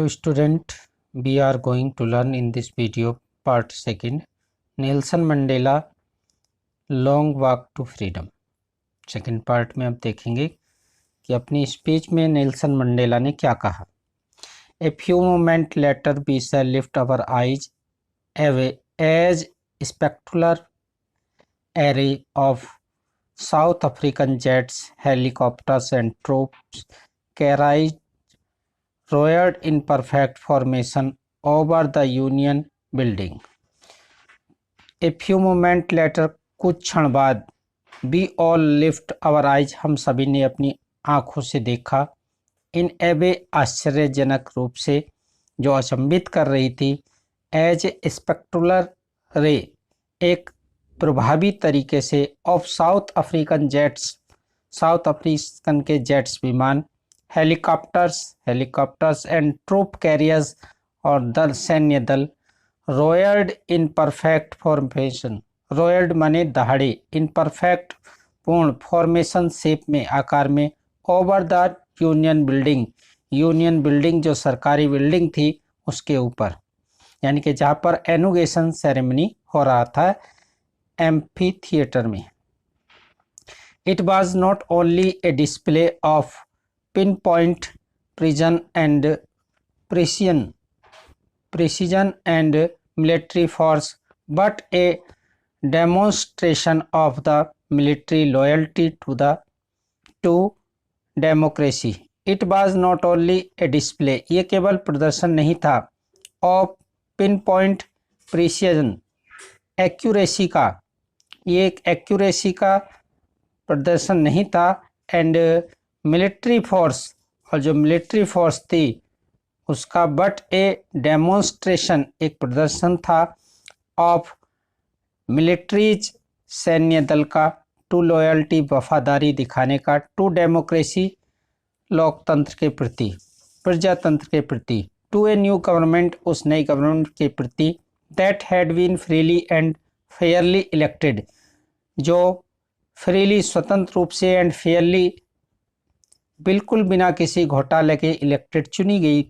student, we are going to learn in this video part second Nelson Mandela long walk to freedom. Second part में अब देखेंगे कि अपनी speech में Nelson Mandela ने क्या कहा। A few moment later we shall lift our eyes away as spectacular array of South African jets, helicopters and troops carried roared in perfect formation over the Union building. A few moments later, कुछ क्षण बाद, we all lift our eyes, हम सभी ने अपनी आंखों से देखा, in a way आश्चर्यजनक रूप से, जो अचंभित कर रही थी, as a spectacular ray, एक प्रभावी तरीके से of south African jets, south African के जेट्स विमान, हेलीकॉप्टर्स एंड ट्रूप कैरियर्स और दल सैन्य दल, रोयर्ड इन परफेक्ट फॉर्मेशन, रोयर्ड माने दहाड़े, इन परफेक्ट पूर्ण फॉर्मेशन शेप में आकार में, ओवर द यूनियन बिल्डिंग जो सरकारी बिल्डिंग थी उसके ऊपर, यानी कि जहाँ पर इनॉग्रेशन सेरेमनी हो रहा था एम्फी थिएटर में। It was not only a display of pin point prison and precision and military force but a demonstration of the military loyalty to democracy. It was not only a display, ये केवल प्रदर्शन नहीं था, of pin point precision, accuracy का, ये एक accuracy का प्रदर्शन नहीं था, एंड मिलिट्री फोर्स, और जो मिलिट्री फोर्स थी उसका, बट ए डेमोन्स्ट्रेशन, एक प्रदर्शन था, ऑफ मिलिट्रीज, सैन्य दल का, टू लॉयल्टी, वफादारी दिखाने का, टू डेमोक्रेसी, लोकतंत्र के प्रति, प्रजातंत्र के प्रति, टू ए न्यू गवर्नमेंट, उस नई गवर्नमेंट के प्रति, that had been freely and fairly elected, जो फ्रीली, स्वतंत्र रूप से, एंड फेयरली, बिल्कुल बिना किसी घोटाले के इलेक्टेड, चुनी गई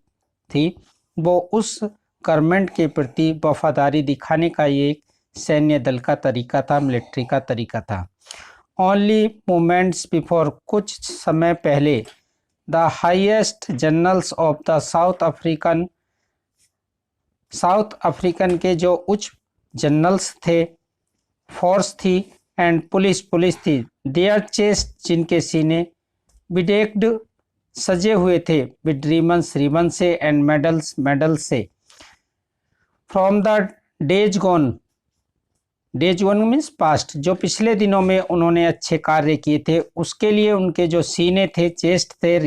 थी, वो उस गवर्नमेंट के प्रति वफादारी दिखाने का ये एक सैन्य दल का तरीका था, मिलिट्री का तरीका था। ओनली मोमेंट्स बिफोर, कुछ समय पहले, the highest generals of the South African के जो उच्च जनरल्स थे, फोर्स थी, एंड पुलिस थी, देयर चेस्ट, जिनके सीने, बिडेक्ड, सजे हुए थे, विद रिबन से, एंड मेडल से, from the days gone means past, जो पिछले दिनों में उन्होंने अच्छे कार्य किए थे, उसके लिए उनके जो सीने थे, चेस्ट थे,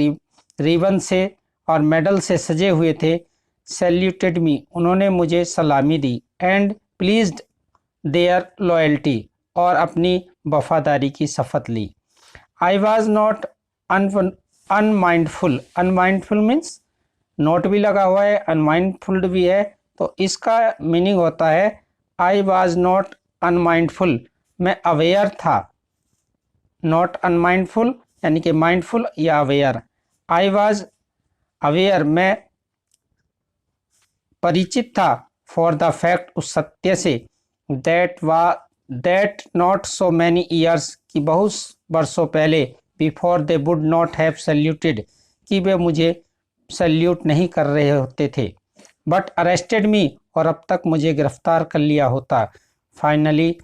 रिबन से और मेडल से सजे हुए थे, सैल्यूटेड मी, उन्होंने मुझे सलामी दी, एंड प्लीज्ड देयर लॉयल्टी, और अपनी वफादारी की शपथ ली। I was not unmindful, unmindful means नोट भी लगा हुआ है, अनमाइंडफुल भी है, तो इसका मीनिंग होता है आई वॉज नॉट अनमाइंडफुल, मैं अवेयर था, नॉट अनमाइंडफुल यानी कि माइंडफुल या अवेयर, आई वॉज अवेयर, मैं परिचित था, फॉर द फैक्ट, उस सत्य से, that not so many years, कि बहुत वर्षों पहले, before they would not have saluted, कि वे मुझे सैल्यूट नहीं कर रहे होते थे, बट अरेस्टेड मी, और अब तक मुझे गिरफ्तार कर लिया होता। फाइनली,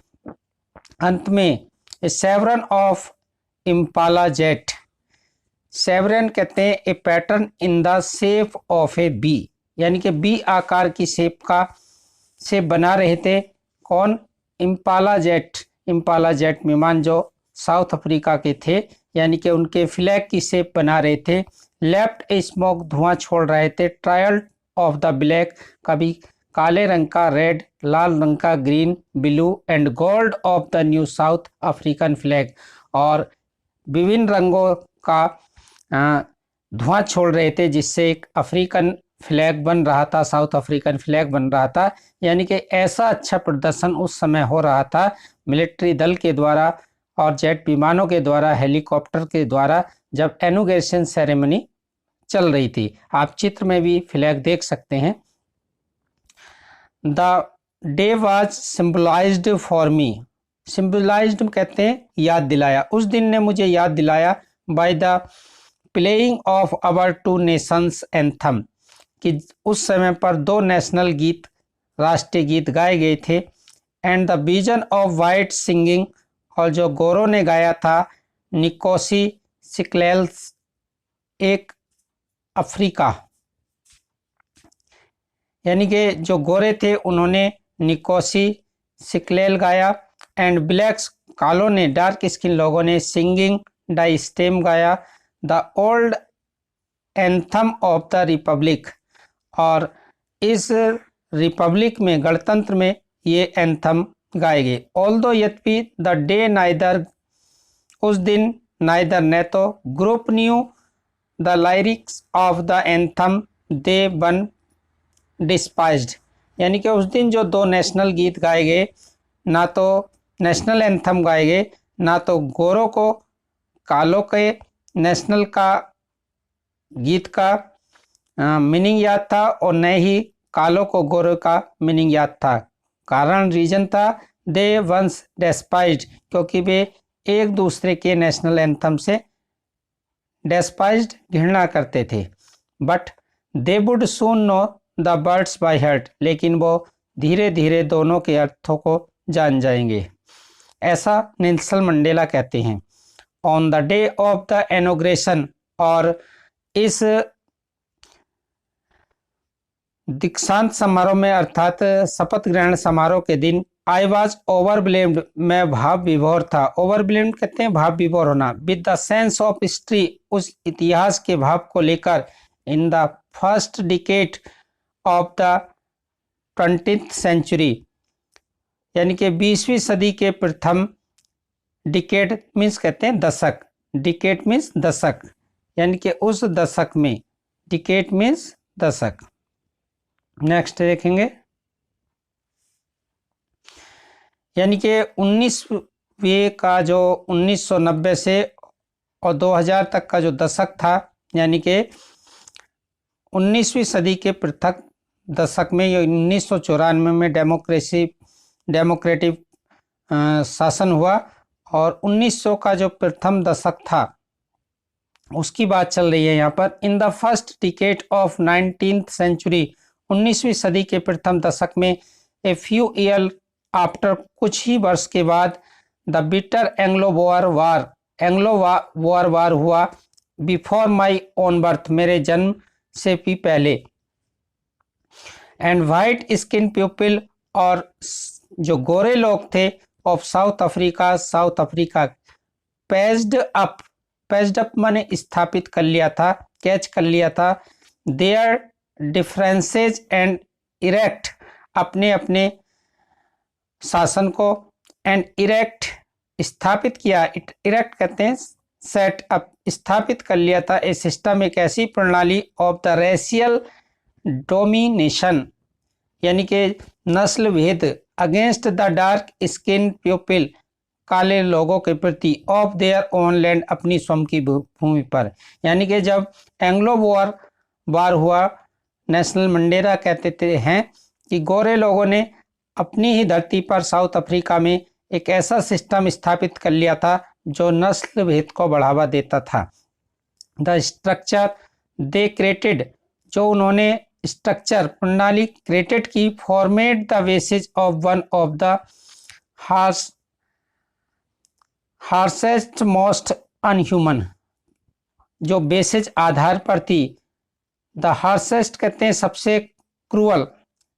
अंत में, a chevron of Impala jet, chevron कहते हैं a pattern in the shape of a V, यानी कि बी आकार की शेप का से बना रहे थे, कौन, इम्पाला जेट विमान जो साउथ अफ्रीका के थे, यानी कि उनके फ्लैग की शेप बना रहे थे, लेफ्ट ए स्मोक, धुआं छोड़ रहे थे, ट्रायल ऑफ द ब्लैक, कभी काले रंग का, रेड, लाल रंग का, green, blue and gold of the new south African flag, और विभिन्न रंगों का धुआं छोड़ रहे थे, जिससे एक अफ्रीकन फ्लैग बन रहा था, साउथ अफ्रीकन फ्लैग बन रहा था, यानी कि ऐसा अच्छा प्रदर्शन उस समय हो रहा था मिलिट्री दल के द्वारा और जेट विमानों के द्वारा, हेलीकॉप्टर के द्वारा, जब इनॉग्रेशन सेरेमनी चल रही थी। आप चित्र में भी फ्लैग देख सकते हैं। The day was symbolised for me, symbolised कहते हैं याद दिलाया, उस दिन ने मुझे याद दिलाया, by the playing of our two nations anthem, कि उस समय पर दो नेशनल गीत, राष्ट्रीय गीत गाए गए थे। And the vision of white singing, और जो गोरों ने गाया था, निकोसी सिक्लेल्स, एक अफ्रीका, यानी कि जो गोरे थे उन्होंने निकोसी सिक्लेल गाया। एंड ब्लैक्स, कालों ने, डार्क स्किन लोगों ने सिंगिंग द स्टेम गाया, the old anthem of the Republic, और इस रिपब्लिक में, गणतंत्र में ये एंथम गाए गए। ऑल्दो यद्यपि द डे नाइदर, उस दिन नाइदर ने तो, group new the lyrics of the anthem they one डिस्पाइज्ड, यानी कि उस दिन जो दो नेशनल गीत गाए गए, ना तो नेशनल एंथम गाए गए, ना तो गोरों को कालों के नेशनल का गीत का मीनिंग याद था, और न ही कालों को गोरों का मीनिंग याद था। कारण, रीजन था, दे वंस डेस्पाइज्ड, क्योंकि वे एक दूसरे के नेशनल एंथम से डेस्पाइज्ड, घृणा करते थे। But they would soon know the words by heart, लेकिन वो धीरे धीरे दोनों के अर्थों को जान जाएंगे, ऐसा नेल्सन मंडेला कहते हैं। On the day of the inauguration, और इस दीक्षांत समारोह में, अर्थात शपथ ग्रहण समारोह के दिन, आई वॉज ओवरब्लेम्ड, मैं भाव विभोर था। ओवरब्लेम्ड कहते हैं भाव विभोर होना। With the sense of history, उस इतिहास के भाव को लेकर। In the first decade of the 20th century, यानी कि 20वीं सदी के प्रथम, डिकेड मीन्स कहते हैं दशक, डिकेड मीन्स दशक, यानी कि उस दशक में, डिकेड मीन्स दशक। नेक्स्ट देखेंगे, यानी कि 19वीं का जो 1990 से और 2000 तक का जो दशक था, यानी कि 19वीं सदी के पृथक दशक में, ये 1994 में डेमोक्रेटिक शासन हुआ, और 1900 का जो प्रथम दशक था उसकी बात चल रही है यहाँ पर। In the first decade of 19th century, 19वीं सदी के प्रथम दशक में, ए फ्यू ईयर आफ्टर, कुछ ही वर्ष के बाद, द बिटर एंग्लो वार हुआ, बिफोर माई ओन बर्थ, मेरे जन्म से भी पहले। एंड वाइट स्किन पीपल, और जो गोरे लोग थे, of south Africa, patched up माने स्थापित कर लिया था, कैच कर लिया था, देयर डिफरेंसेज एंड इरेक्ट, अपने अपने शासन को, एंड इरेक्ट स्थापित किया, इरेक्ट कहते हैं सेट अप, स्थापित कर लिया था, ए सिस्टम, एक ऐसी प्रणाली, ऑफ द रेशियल डोमिनेशन, यानी कि नस्ल भेद, against the dark skin people, काले लोगों के प्रति, ऑफ देयर ओन लैंड, अपनी स्वयं की भूमि पर। यानी कि जब एंग्लो वार हुआ, नेल्सन मंडेला कहते थे हैं कि गोरे लोगों ने अपनी ही धरती पर साउथ अफ्रीका में एक ऐसा सिस्टम स्थापित कर लिया था जो नस्ल भेद को बढ़ावा देता था। द स्ट्रक्चर दे क्रिएटेड, जो उन्होंने स्ट्रक्चर, प्रणाली क्रिएटेड की, format the basis of one of the harshest most unhuman, जो बेसिस आधार पर थी, द हार्शेस्ट कहते हैं सबसे क्रूअल,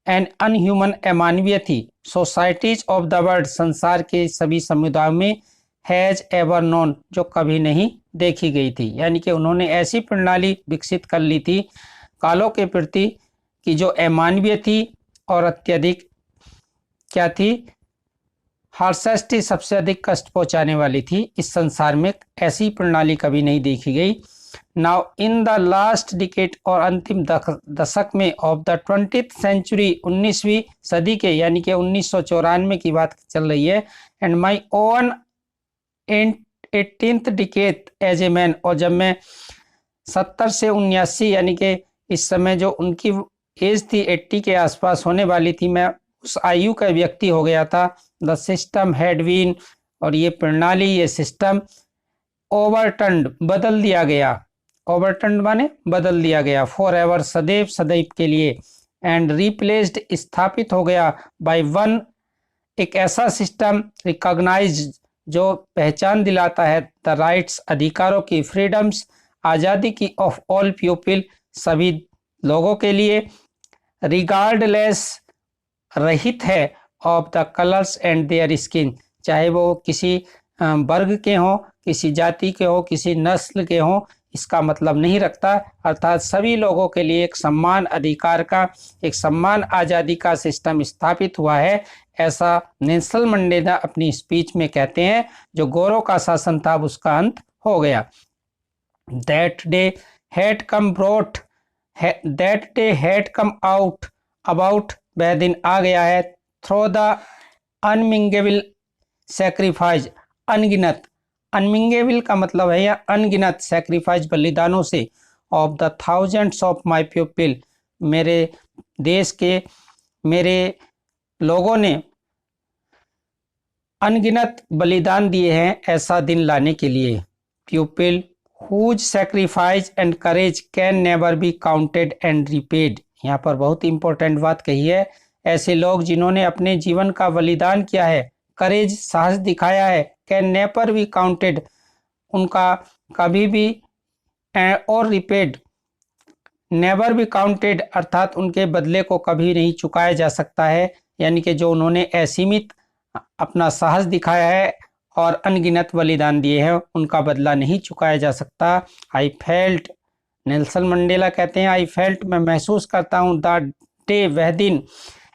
एंड अनह्यूमन अमानवीय थी, सोसाइटीज ऑफ द वर्ल्ड, संसार के सभी समुदायों में, हैज एवर नोन, जो कभी नहीं देखी गई थी। यानी कि उन्होंने ऐसी प्रणाली विकसित कर ली थी कालों के प्रति कि जो अमानवीय थी और अत्यधिक क्या थी, हार्शेस्ट, सबसे अधिक कष्ट पहुंचाने वाली थी। इस संसार में ऐसी प्रणाली कभी नहीं देखी गई। Now in the last decade, और अंतिम दशक में, ऑफ द 20th सेंचुरी, 19वीं सदी के, यानी कि 1994 की बात चल रही है। And my own 18th decade as a man, और जब मैं 70 से 79, यानी कि इस समय जो उनकी एज थी 80 के आसपास होने वाली थी, मैं उस आयु का व्यक्ति हो गया था। द सिस्टम हैड बीन, और ये प्रणाली, ये सिस्टम ओवरटर्न्ड, बदल दिया गया। ओवरटर्न्ड माने बदल दिया गया। फॉर एवर, सदैव, सदैव के लिए। एंड रिप्लेस्ड, स्थापित हो गया। बाय वन, एक ऐसा सिस्टम रिकॉग्नाइज, जो पहचान दिलाता है द राइट्स, अधिकारों की, फ्रीडम्स, आज़ादी की, ऑफ ऑल पीपल, सभी लोगों के लिए, रिगार्डलेस, रहित है, of the colours and their skin, चाहे वो किसी वर्ग के हों, किसी जाति के हों, किसी नस्ल के हों, इसका मतलब नहीं रखता। अर्थात सभी लोगों के लिए एक सम्मान, अधिकार का, एक सम्मान, आज़ादी का सिस्टम स्थापित हुआ है, ऐसा नेल्सन मंडेला अपनी स्पीच में कहते हैं। जो गोरों का शासन था उसका अंत हो गया। That day had come brought, that day had come out, about, वह दिन आ गया है, थ्रो द अनमिंगेबल सेक्रीफाइस, अनगिनत, अनमिंगेबल का मतलब है या अनगिनत, सेक्रीफाइस, बलिदानों से, of the thousands of my people, मेरे देश के, मेरे लोगों ने अनगिनत बलिदान दिए हैं ऐसा दिन लाने के लिए। People whose sacrifice and courage can never be counted and repaid, यहाँ पर बहुत इंपॉर्टेंट बात कही है। ऐसे लोग जिन्होंने अपने जीवन का बलिदान किया है, करेज, साहस दिखाया है, कैन नेवर बी काउंटेड, उनका कभी भी, और रिपेड, नेवर बी काउंटेड, अर्थात उनके बदले को कभी नहीं चुकाया जा सकता है। यानी कि जो उन्होंने असीमित अपना साहस दिखाया है और अनगिनत बलिदान दिए हैं, उनका बदला नहीं चुकाया जा सकता। आई फेल्ट, नेल्सन मंडेला कहते हैं, आई फेल्ट, मैं महसूस करता हूँ, द डे, वह दिन,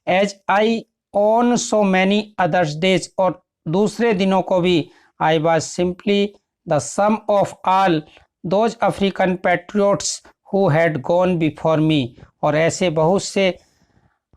as I on so many others days, और दूसरे दिनों को भी, I was simply the sum of all those African patriots who had gone before me, और ऐसे बहुत से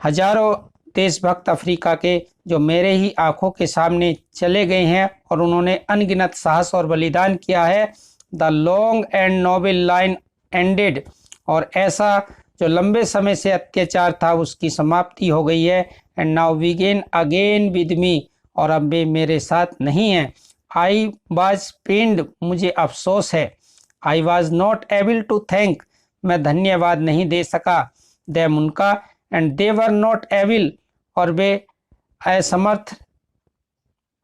हजारों देशभक्त अफ्रीका के जो मेरे ही आंखों के सामने चले गए हैं और उन्होंने अनगिनत साहस और बलिदान किया है। The long and noble line ended, और ऐसा जो लंबे समय से अत्याचार था उसकी समाप्ति हो गई है। And now begin again with me, और अब वे मेरे साथ नहीं हैं। आई वॉज पेन्ड, मुझे अफसोस है। I was not able to thank, मैं धन्यवाद नहीं दे सका, देम, उनका, and they were not able, और वे असमर्थ,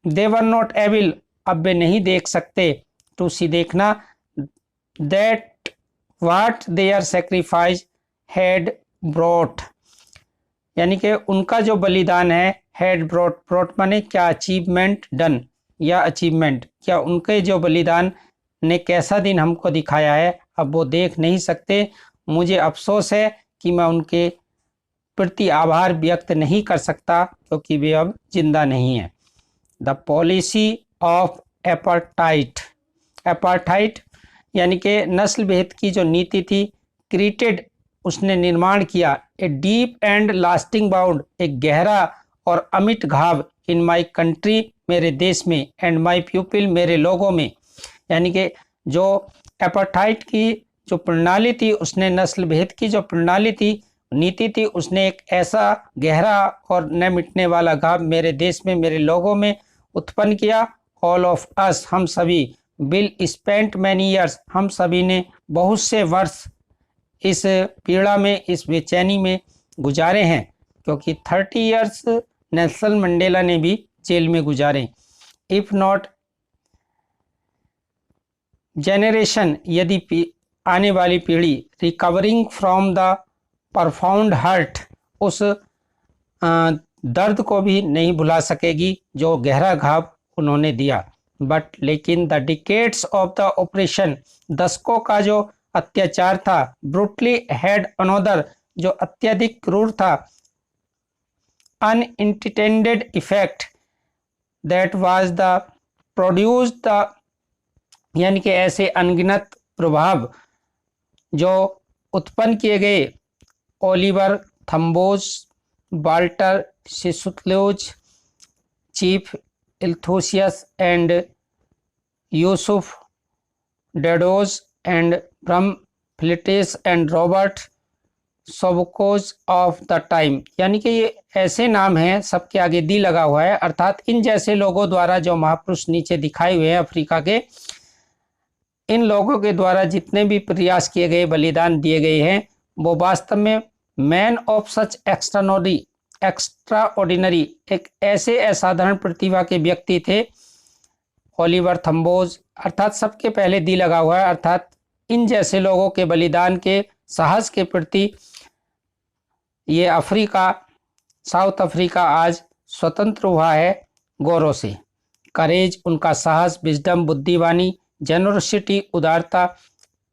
दे वर नॉट एबल, अब वे नहीं देख सकते, टू सी, देखना, that watt there sacrifice had brought, यानी कि उनका जो बलिदान है, हैड ब्रॉट, ब्रॉट माने क्या, अचीवमेंट, डन या अचीवमेंट, क्या उनके जो बलिदान ने कैसा दिन हमको दिखाया है, अब वो देख नहीं सकते। मुझे अफसोस है कि मैं उनके प्रति आभार व्यक्त नहीं कर सकता क्योंकि वे अब जिंदा नहीं हैं। The policy of apartheid, apartheid यानी कि नस्ल भेद की जो नीति थी, क्रिएटेड, उसने निर्माण किया, a deep and lasting bound, एक गहरा और अमिट घाव, इन माई कंट्री, मेरे देश में, एंड माई पीपल, मेरे लोगों में। यानी कि जो एपार्थाइड की जो प्रणाली थी, उसने नस्ल भेद की जो प्रणाली थी, नीति थी, उसने एक ऐसा गहरा और न मिटने वाला घाव मेरे देश में, मेरे लोगों में उत्पन्न किया। ऑल ऑफ अस, हम सभी, विल स्पेंट मैनी ईयर्स, हम सभी ने बहुत से वर्ष इस पीड़ा में, इस बेचैनी में गुजारे हैं, क्योंकि 30 ईयर्स नेल्सन मंडेला ने भी जेल में गुजारे। इफ नॉट जेनरेशन, यदि आने वाली पीढ़ी, रिकवरिंग फ्रॉम द परफाउंड हर्ट, उस दर्द को भी नहीं भुला सकेगी जो गहरा घाव उन्होंने दिया। बट लेकिन the decades of the operation, दशकों का जो अत्याचार था, ब्रूटली हैड अनोदर, जो अत्यधिक क्रूर था, unintended effect, that was the produce the, यानी कि ऐसे अनगिनत प्रभाव जो उत्पन्न किए गए, Oliver Tambos, Walter Sisulus, chief Luthulis and Yusuf Dadoos and Bram फ्लिटिस and Robert Sobukwes of the time, यानी कि ये ऐसे नाम हैं, सबके आगे दी लगा हुआ है, अर्थात इन जैसे लोगों द्वारा जो महापुरुष नीचे दिखाए हुए हैं अफ्रीका के, इन लोगों के द्वारा जितने भी प्रयास किए गए, बलिदान दिए गए हैं, वो वास्तव में मैन ऑफ सच एक्स्ट्राऑर्डिनरी, एक ऐसे असाधारण प्रतिभा के व्यक्ति थे, ओलिवर थम्बोज, अर्थात सबके पहले दी लगा हुआ है, अर्थात इन जैसे लोगों के बलिदान के साहस के प्रति ये अफ्रीका, साउथ अफ्रीका आज स्वतंत्र हुआ है गौरव से। करेज, उनका साहस, विजडम, बुद्धिवानी, जेनरसिटी, उदारता,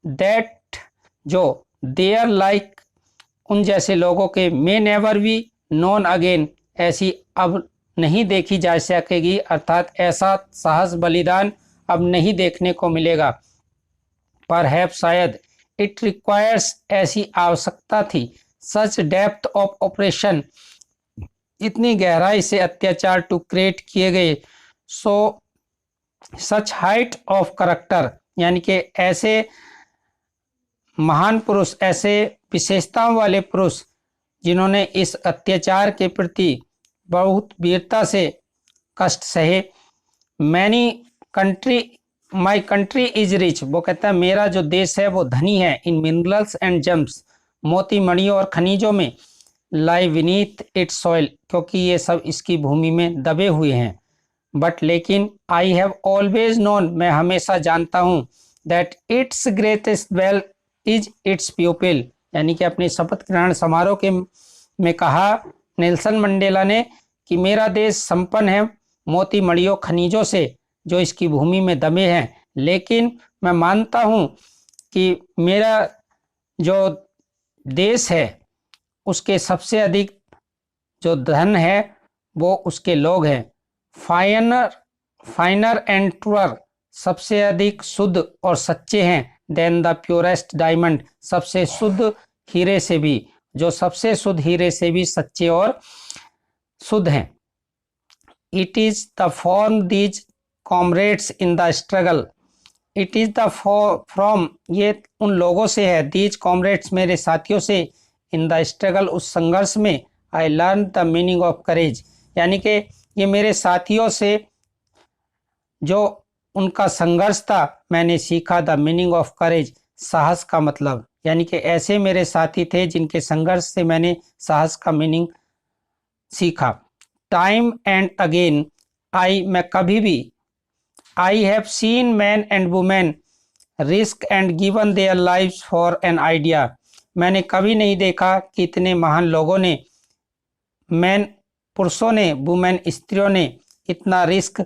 दैट जो देयर लाइक उन जैसे लोगों के may never be known again, ऐसी अब नहीं देखी जा सकेगी, अर्थात ऐसा साहस बलिदान अब नहीं देखने को मिलेगा। परहैप्स, शायद, इट रिक्वायर्स, ऐसी आवश्यकता थी, सच डेप्थ ऑफ ऑपरेशन, इतनी गहराई से अत्याचार टू क्रिएट किए गए, सो सच हाइट ऑफ करैक्टर, यानी कि ऐसे महान पुरुष, ऐसे विशेषताओं वाले पुरुष जिन्होंने इस अत्याचार के प्रति बहुत वीरता से कष्ट सहे। Many country, my country is rich, वो कहता है मेरा जो देश है वो धनी है, इन मिनरल्स एंड जेम्स, मोती, मणियों और खनिजों में, लाई विनीथ इट्स सॉइल, क्योंकि ये सब इसकी भूमि में दबे हुए हैं। बट लेकिन आई हैव ऑलवेज नोन, मैं हमेशा जानता हूँ, that it's greatest wealth is it's people, यानी कि अपने शपथ ग्रहण समारोह के में कहा नेल्सन मंडेला ने कि मेरा देश संपन्न है मोती, मणियों, खनिजों से जो इसकी भूमि में दबे हैं, लेकिन मैं मानता हूँ कि मेरा जो देश है उसके सबसे अधिक जो धन है वो उसके लोग हैं। फाइनर एंड ट्रूअर, सबसे अधिक शुद्ध और सच्चे हैं, देन द प्योरेस्ट डायमंड, सबसे शुद्ध हीरे से भी, जो सबसे शुद्ध हीरे से भी सच्चे और शुद्ध हैं। It is the form these comrades in the struggle, it is the from, ये उन लोगों से है, दीज कॉमरेड्स, मेरे साथियों से, इन द स्ट्रगल, उस संघर्ष में, I learn the meaning of courage, यानी कि ये मेरे साथियों से जो उनका संघर्ष था मैंने सीखा, द मीनिंग ऑफ करेज, साहस का मतलब, यानी कि ऐसे मेरे साथी थे जिनके संघर्ष से मैंने साहस का मीनिंग सीखा। टाइम एंड अगेन मैं कभी भी, आई have seen man and women risk and given their lives for an idea, मैंने कभी नहीं देखा कि इतने महान लोगों ने, मैन पुरुषों ने, वुमेन स्त्रियों ने इतना risk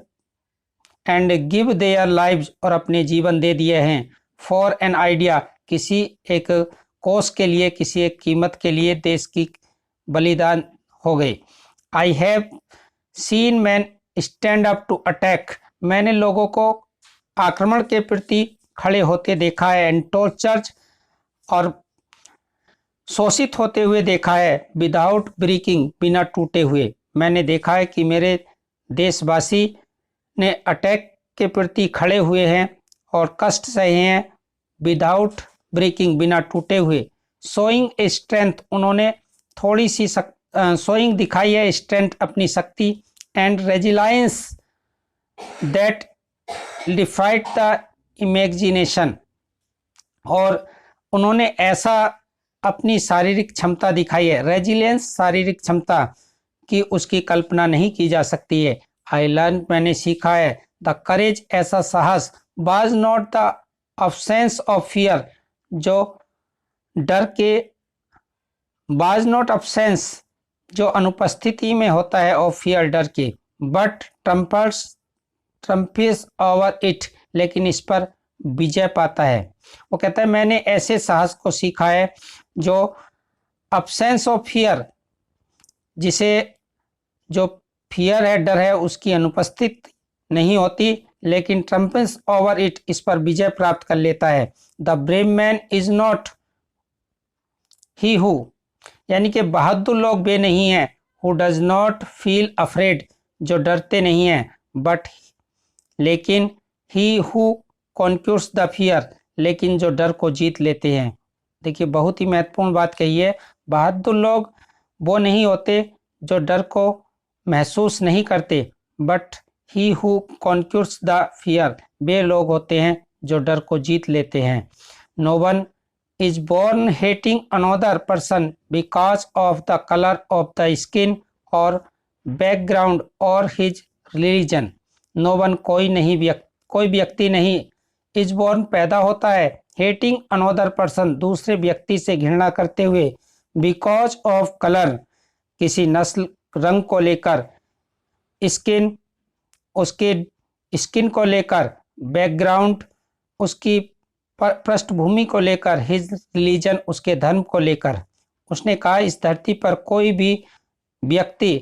and give their lives, और अपने जीवन दे दिए हैं, फॉर एन आइडिया, किसी एक कोस के लिए, किसी एक कीमत के लिए देश की बलिदान हो गए। I have seen man stand up to attack, मैंने लोगों को आक्रमण के प्रति खड़े होते देखा है, एंड टॉर्चर्ड, और शोषित होते हुए देखा है, विदाउट ब्रेकिंग, बिना टूटे हुए, मैंने देखा है कि मेरे देशवासी ने अटैक के प्रति खड़े हुए हैं और कष्ट सहे हैं, विदाउट ब्रेकिंग, बिना टूटे हुए। शोइंग ए स्ट्रेंथ, उन्होंने थोड़ी सी शोइंग दिखाई है स्ट्रेंथ, अपनी शक्ति, and resilience that defied the imagination, और उन्होंने ऐसा अपनी शारीरिक क्षमता दिखाई है, रेजिलियंस, शारीरिक क्षमता की उसकी कल्पना नहीं की जा सकती है। आई लर्न, मैंने सीखा है, द करेज, ऐसा साहस, was not the absence of fear, जो डर के, वाज नॉट अब्सेंस, जो अनुपस्थिति में होता है, ऑफ फियर, डर के, बट ट्रम्पिस ओवर इट, लेकिन इस पर विजय पाता है। वो कहता है मैंने ऐसे साहस को सीखा है जो अब्सेंस ऑफ फियर, जिसे जो फियर है, डर है, उसकी अनुपस्थित नहीं होती, लेकिन ट्रम्पिस ओवर इट, इस पर विजय प्राप्त कर लेता है। The brave man is not he who, यानी कि बहादुर लोग वे नहीं हैं, who does not feel afraid, जो डरते नहीं हैं, बट लेकिन ही हु कॉन्क्यूर्स द फियर, लेकिन जो डर को जीत लेते हैं, देखिए बहुत ही महत्वपूर्ण बात कही है। बहादुर लोग वो नहीं होते जो डर को महसूस नहीं करते, but he who conquers the fear, वे लोग होते हैं जो डर को जीत लेते हैं। No one is born hating another person because of the colour of the skin और बैकग्राउंड और हिज रिलीजन। नो वन कोई व्यक्ति नहीं, इज बोर्न पैदा होता है, हेटिंग अनदर पर्सन दूसरे व्यक्ति से घृणा करते हुए, बिकॉज ऑफ कलर किसी नस्ल रंग को लेकर, स्किन उसके स्किन को लेकर, बैकग्राउंड उसकी पृष्ठभूमि को लेकर, हिज रिलीजन उसके धर्म को लेकर। उसने कहा इस धरती पर कोई भी व्यक्ति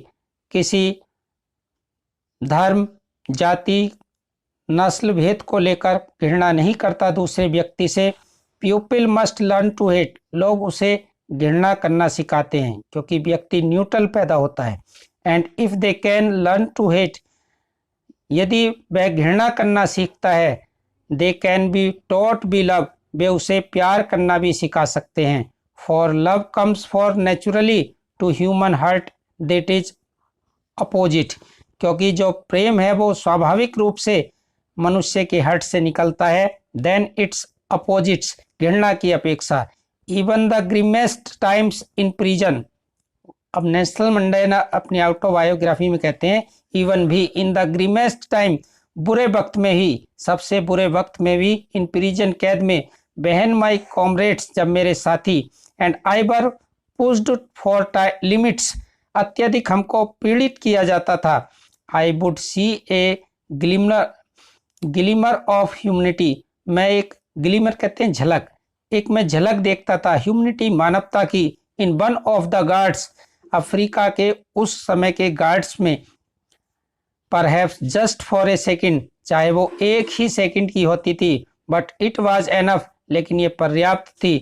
किसी धर्म, जाति, नस्ल भेद को लेकर घृणा नहीं करता दूसरे व्यक्ति से। People must learn to hate, लोग उसे घृणा करना सिखाते हैं क्योंकि व्यक्ति न्यूट्रल पैदा होता है। And if they can learn to hate, यदि वह घृणा करना सीखता है, they can be taught be love, वे उसे प्यार करना भी सिखा सकते हैं। For love comes for naturally to human heart that is opposite, क्योंकि जो प्रेम है वो स्वाभाविक रूप से मनुष्य के हर्ट से निकलता है, देन इट्स अपोजिट्स, घृणा की अपेक्षा। Even the grimmest times in prison, अब नेल्सन मंडेला अपनी ऑटोबायोग्राफी में कहते हैं इवन भी इन द ग्रीमेस्ट टाइम, बुरे वक्त में ही, सबसे बुरे वक्त में भी, इन प्रिजन कैद में, बहन माई कॉमरेड्स जब मेरे साथी, and I were pushed for limits, अत्यधिक हमको पीड़ित किया जाता था, I would see A glimmer of humanity, मैं एक ग्लिमर कहते हैं झलक, एक मैं झलक देखता था ह्यूमनिटी मानवता की, in one of the guards, Africa के उस समय के गार्ड्स में, perhaps just for a second, चाहे वो एक ही सेकंड की होती थी, बट इट वाज एनफ, लेकिन ये पर्याप्त थी,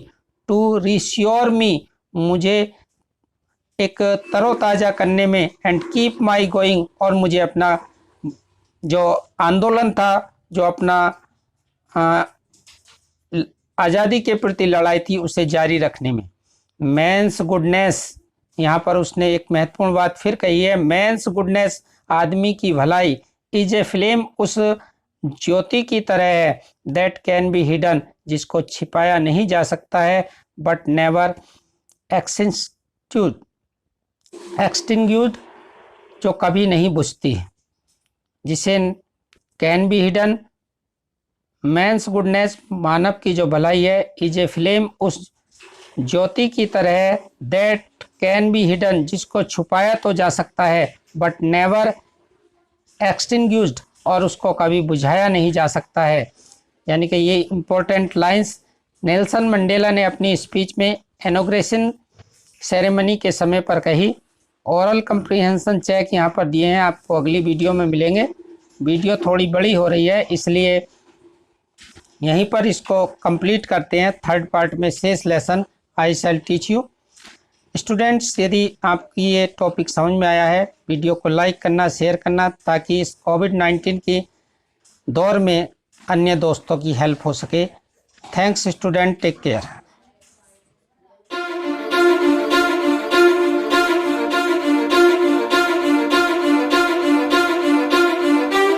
टू रिश्योर मी, मुझे एक तरोताज़ा करने में, एंड कीप माई गोइंग, और मुझे अपना जो आंदोलन था, जो अपना आज़ादी के प्रति लड़ाई थी, उसे जारी रखने में। मैंस गुडनेस, यहाँ पर उसने एक महत्वपूर्ण बात फिर कही है, मैंस गुडनेस, आदमी की भलाई, इज ए फ्लेम, उस ज्योति की तरह है, दैट कैन बी हिडन, जिसको छिपाया नहीं जा सकता है, बट नेवर एक्सटिंग्यूड, जो कभी नहीं बुझती, जिसे can be hidden, man's goodness, मानव की जो भलाई है, इज ए फ्लेम, उस ज्योति की तरह है, दैट कैन बी हिडन, जिसको छुपाया तो जा सकता है, बट नेवर एक्सटिंग्यूज्ड, और उसको कभी बुझाया नहीं जा सकता है। यानी कि ये इम्पोर्टेंट लाइंस नेल्सन मंडेला ने अपनी स्पीच में इनॉग्रेशन सेरेमनी के समय पर कही। ओरल कंप्रीहेंशन चेक यहाँ पर दिए हैं, आपको अगली वीडियो में मिलेंगे। वीडियो थोड़ी बड़ी हो रही है, इसलिए यहीं पर इसको कंप्लीट करते हैं। थर्ड पार्ट में शेष lesson I shall teach you. Students, यदि आपकी ये टॉपिक समझ में आया है, वीडियो को लाइक करना, शेयर करना, ताकि इस कोविड-19 के दौर में अन्य दोस्तों की हेल्प हो सके। Thanks student, take care.